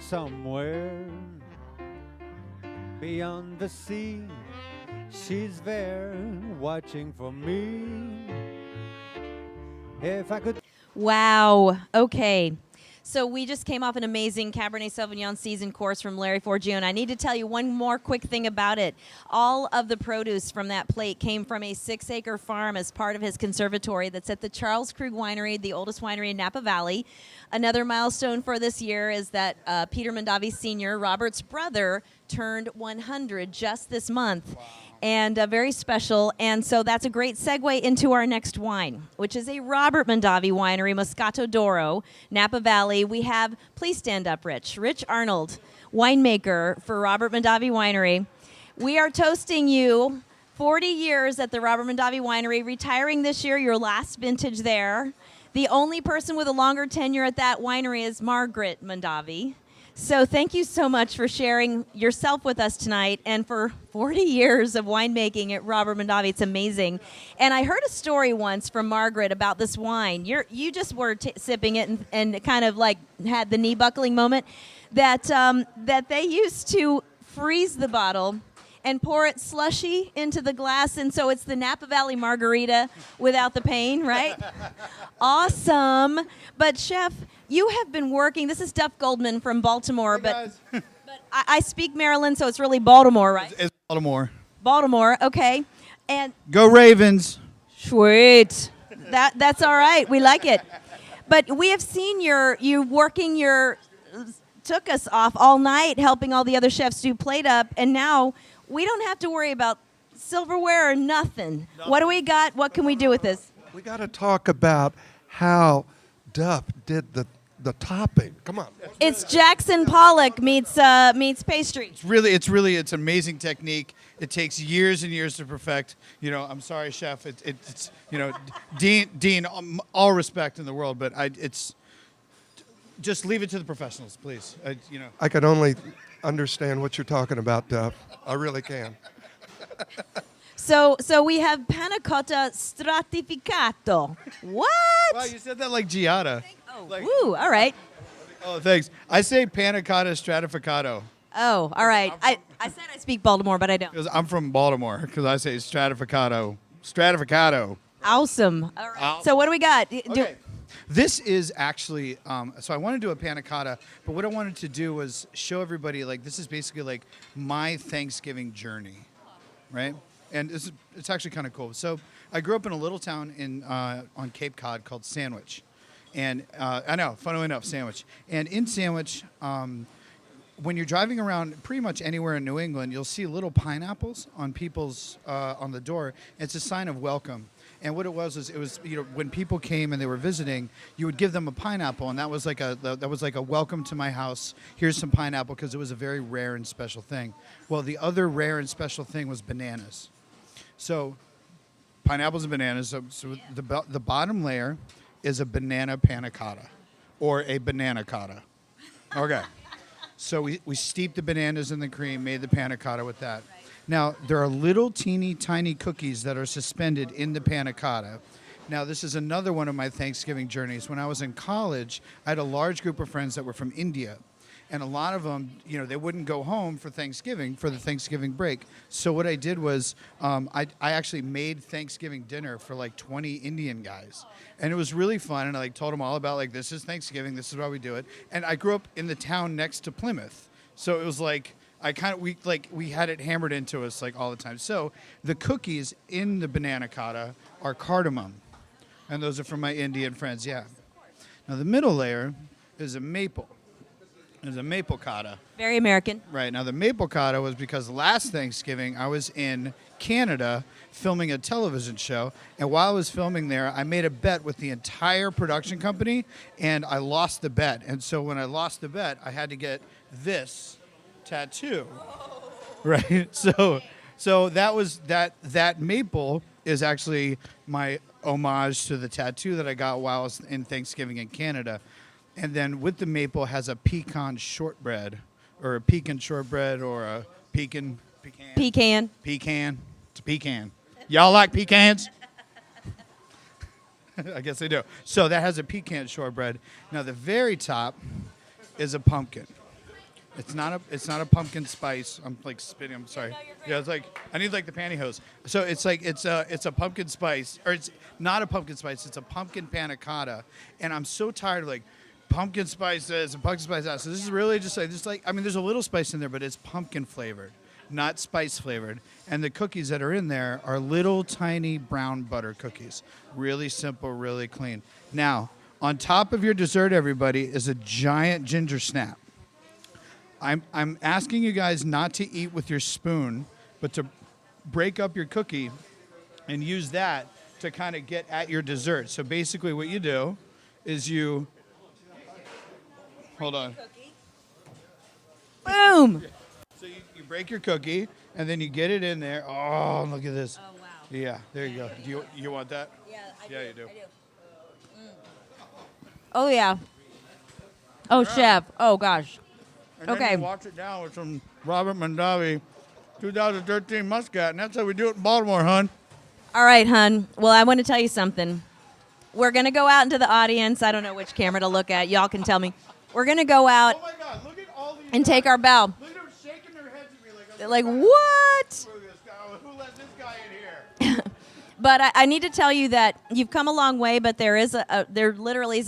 somewhere beyond the sea. She's there watching for me. If I could. Wow. Okay. So we just came off an amazing Cabernet Sauvignon season course from Larry Forgione. I need to tell you one more quick thing about it. All of the produce from that plate came from a 6-acre farm as part of his conservatory that's at the Charles Krug Winery, the oldest winery in Napa Valley. Another milestone for this year is that Peter Mondavi Sr., Robert's brother, turned 100 just this month. Wow. And very special. And so that's a great segue into our next wine, which is a Robert Mondavi Winery, Moscato d'Oro, Napa Valley. We have, please stand up, Rich. Rich Arnold, winemaker for Robert Mondavi Winery. We are toasting you 40 years at the Robert Mondavi Winery, retiring this year, your last vintage there. The only person with a longer tenure at that winery is Margaret Mondavi. So thank you so much for sharing yourself with us tonight and for 40 years of winemaking at Robert Mondavi. It's amazing. And I heard a story once from Margaret about this wine. You just were sipping it and kind of like had the knee buckling moment that they used to freeze the bottle and pour it slushy into the glass. And so it's the Napa Valley margarita without the pain, right? Awesome. But Chef, you have been working, this is Duff Goldman from Baltimore, but I speak Maryland, so it's really Baltimore, right? It's Baltimore. Baltimore, okay. And Go Ravens. Sweet. That's all right. We like it. But we have seen you working took us off all night helping all the other chefs do plate up, and now we don't have to worry about silverware or nothing. What do we got? What can we do with this? We got to talk about how Duff did the topping. Come on. It's Jackson Pollock meets pastry. It's amazing technique. It takes years and years to perfect. I'm sorry, chef. It's Dean, all respect in the world, but it's just leave it to the professionals, please. I can only understand what you're talking about, Duff. I really can. So we have panna cotta stratificato. What? Wow, you said that like Giada. Woo, all right. Oh, thanks. I say panna cotta stratificato. Oh, all right. I said I speak Baltimore, but I don't. Because I'm from Baltimore, because I say stratificato. Stratificato. Awesome. All right. So what do we got? Okay. This is actually, so I want to do a panna cotta, but what I wanted to do was show everybody, this is basically like my Thanksgiving journey, right? And it's actually kind of cool. So I grew up in a little town on Cape Cod called Sandwich. And I know, funnily enough, Sandwich. And in Sandwich, when you're driving around pretty much anywhere in New England, you'll see little pineapples on people's, on the door. It's a sign of welcome. And what it was when people came and they were visiting, you would give them a pineapple, and that was like a welcome to my house. Here's some pineapple, because it was a very rare and special thing. Well, the other rare and special thing was bananas. So, pineapples and bananas. So the bottom layer is a banana panna cotta, or a banana cotta. Okay. So we steeped the bananas in the cream, made the panna cotta with that. Now, there are little teeny tiny cookies that are suspended in the panna cotta. Now, this is another one of my Thanksgiving journeys. When I was in college, I had a large group of friends that were from India. And a lot of them, they wouldn't go home for Thanksgiving, for the Thanksgiving break. So what I did was I actually made Thanksgiving dinner for 20 Indian guys. And it was really fun. And I told them all about this is Thanksgiving, this is why we do it. And I grew up in the town next to Plymouth. So it was we had it hammered into us all the time. So the cookies in the banana cotta are cardamom. And those are from my Indian friends, yeah. Now the middle layer is a maple. It's a maple cotta. Very American. Right. Now, the maple cotta was because last Thanksgiving I was in Canada filming a television show. And while I was filming there, I made a bet with the entire production company, and I lost the bet. And so when I lost the bet, I had to get this tattoo. Right. So that maple is actually my homage to the tattoo that I got while I was in Thanksgiving in Canada. And then with the maple has a pecan shortbread, or a pecan shortbread, or a pecan. Pecan. It's a pecan. Y'all like pecans? I guess they do. So that has a pecan shortbread. Now the very top is a pumpkin. It's not a pumpkin spice. I'm like spitting. I'm sorry. Yeah, it's like I need like the pantyhose. So it's like it's a pumpkin spice, or it's not a pumpkin spice. It's a pumpkin panna cotta, and I'm so tired of like pumpkin spice this and pumpkin spice that. So this is really just like I mean, there's a little spice in there, but it's pumpkin flavored, not spice flavored. And the cookies that are in there are little tiny brown butter cookies. Really simple, really clean. Now, on top of your dessert, everybody, is a giant ginger snap. I'm asking you guys not to eat with your spoon, but to break up your cookie and use that to kind of get at your dessert. So basically what you do is you, hold on. Boom. So you break your cookie and then you get it in there. Oh, look at this. Oh, wow. Yeah, there you go. Do you want that? Yeah, Yeah, you do. Oh, yeah. Oh, chef. Oh, gosh. And Okay. then you wash it down with some Robert Mondavi 2013 Muscat, and that's how we do it in Baltimore, hon. All right, hun. Well, I want to tell you something. We're going to go out into the audience. I don't know which camera to look at. Y'all can tell me. We're going to go out Oh my God, look at all these and guys. take our bow. Look at them shaking their heads at me like, They're like, what? Screw this guy. Who let this guy in here? But I need to tell you that you've come a long way, but there literally is